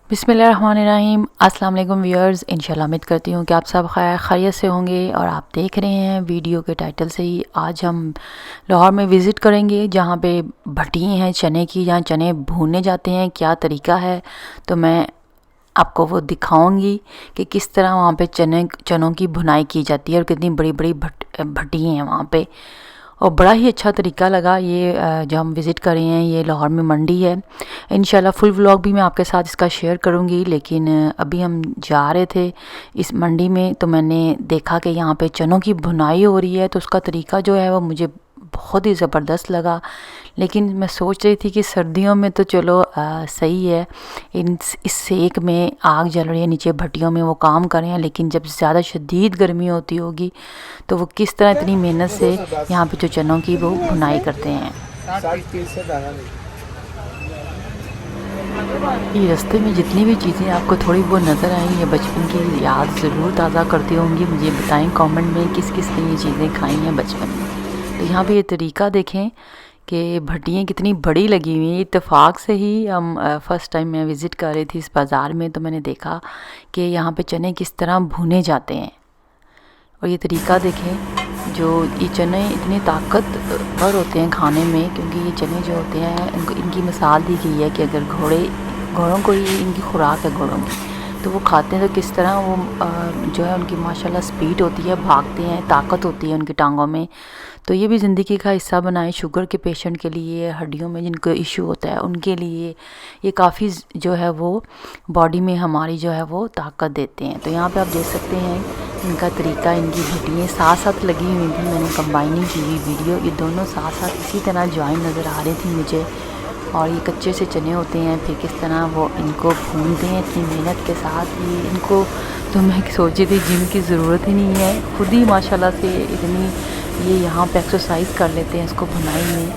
बिस्मिल्लाहिर्रहमानिर्रहीम। अस्सलाम वालेकुम व्यूअर्स, इंशाल्लाह उम्मीद करती हूँ कि आप सब खैरियत से होंगे। और आप देख रहे हैं वीडियो के टाइटल से ही, आज हम लाहौर में विज़िट करेंगे जहाँ पे भट्टियाँ हैं चने की, जहाँ चने भूने जाते हैं। क्या तरीका है तो मैं आपको वो दिखाऊंगी कि किस तरह वहाँ पे चनों की भुनाई की जाती है और कितनी बड़ी बड़ी भट्टियाँ हैं वहाँ पे। और बड़ा ही अच्छा तरीका लगा ये जो हम विज़िट कर रहे हैं। ये लाहौर में मंडी है। इंशाल्लाह फुल व्लॉग भी मैं आपके साथ इसका शेयर करूंगी। लेकिन अभी हम जा रहे थे इस मंडी में तो मैंने देखा कि यहाँ पे चनों की भुनाई हो रही है, तो उसका तरीका जो है वो मुझे बहुत ही ज़बरदस्त लगा। लेकिन मैं सोच रही थी कि सर्दियों में तो चलो सही है, इस सेक में आग जल रही है नीचे भट्टियों में, वो काम कर रहे हैं। लेकिन जब ज़्यादा शदीद गर्मी होती होगी तो वो किस तरह इतनी मेहनत से यहाँ पे जो चनों की वो भुनाई करते हैं। ये रास्ते में जितनी भी चीज़ें आपको थोड़ी बहुत नज़र आई, ये बचपन की याद ज़रूर ताज़ा करती होंगी। मुझे बताएं कमेंट में किस किस ने ये चीज़ें खाई हैं बचपन में। तो यहाँ पे ये तरीका देखें कि भट्टियाँ कितनी बड़ी लगी हुई हैं। इत्तेफाक से ही हम फ़र्स्ट टाइम मैं विज़िट कर रही थी इस बाज़ार में, तो मैंने देखा कि यहाँ पे चने किस तरह भुने जाते हैं। और ये तरीका देखें, जो ये चने इतने ताकतवर होते हैं खाने में, क्योंकि ये चने जो होते हैं इनकी मिसाल दी गई है कि अगर घोड़ों को ही इनकी खुराक है घोड़ों की, तो वो खाते हैं तो किस तरह वो जो है उनकी माशाल्लाह स्पीड होती है, भागते हैं, ताकत होती है उनकी टांगों में। तो ये भी ज़िंदगी का हिस्सा बनाएं। शुगर के पेशेंट के लिए, हड्डियों में जिनको इशू होता है उनके लिए ये काफ़ी जो है वो बॉडी में हमारी जो है वो ताकत देते हैं। तो यहाँ पे आप देख सकते हैं इनका तरीका, इनकी भट्टियाँ साथ साथ लगी हुई थी। मैंने कंबाइनिंग की हुई वीडियो, ये दोनों साथ साथ इसी तरह ज्वाइन नज़र आ रही थी मुझे। और ये कच्चे से चने होते हैं, फिर किस तरह वो इनको भूनते हैं इतनी मेहनत के साथ। ये इनको तो मैं सोची थी जिम की ज़रूरत ही नहीं है, खुद ही माशाल्लाह से इतनी ये यहाँ पे एक्सरसाइज कर लेते हैं इसको भुनाई में।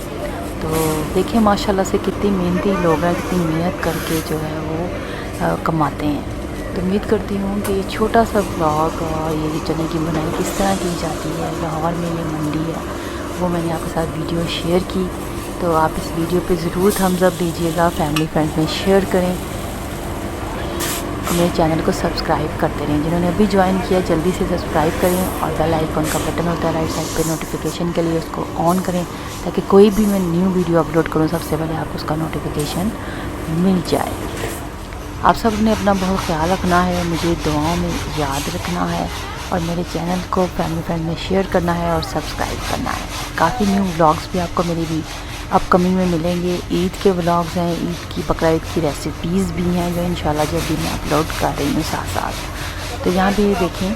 तो देखिए माशाल्लाह से कितनी मेहनती लोग हैं, कितनी मेहनत करके जो है वो कमाते हैं। तो उम्मीद करती हूँ कि ये छोटा सा व्लॉग और ये चने की भुनाई किस तरह की जाती है लाहौर में, ये मंडी है, वो मैंने आपके साथ वीडियो शेयर की। तो आप इस वीडियो पे ज़रूर थम्स अप दीजिएगा, फैमिली फ्रेंड्स में शेयर करें, मेरे चैनल को सब्सक्राइब करते रहें। जिन्होंने अभी ज्वाइन किया जल्दी से सब्सक्राइब करें, और बेल आइकन का बटन होता है राइट साइड पे नोटिफिकेशन के लिए, उसको ऑन करें ताकि कोई भी मैं न्यू वीडियो अपलोड करूं सबसे पहले आपको उसका नोटिफिकेशन मिल जाए। आप सब ने अपना बहुत ख्याल रखना है, मुझे दुआओं में याद रखना है, और मेरे चैनल को फैमिली फ्रेंड में शेयर करना है और सब्सक्राइब करना है। काफ़ी न्यू व्लॉग्स भी आपको मेरी भी अपकमिंग में मिलेंगे। ईद के व्लॉग्स हैं, ईद की बकरा ईद की रेसिपीज़ भी हैं जो इंशाल्लाह जब भी मैं अपलोड कर रही हूँ साथ साथ। तो यहाँ भी देखें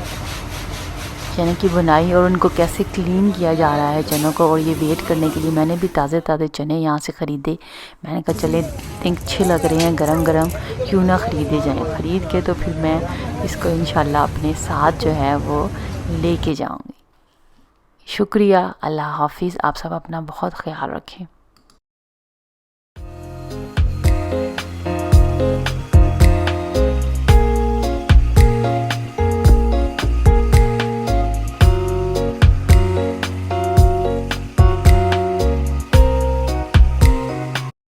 चने की बुनाई और उनको कैसे क्लीन किया जा रहा है चनों को। और ये वेट करने के लिए मैंने भी ताज़े ताज़े चने यहाँ से ख़रीदे। मैंने कहा चले think अच्छे लग रहे हैं गरम गरम, क्यों ना ख़रीदे जाएं। ख़रीद के तो फिर मैं इसको इंशाल्लाह अपने साथ जो है वो लेके जाऊँगी। शुक्रिया, अल्लाह हाफिज़। आप सब अपना बहुत ख्याल रखें।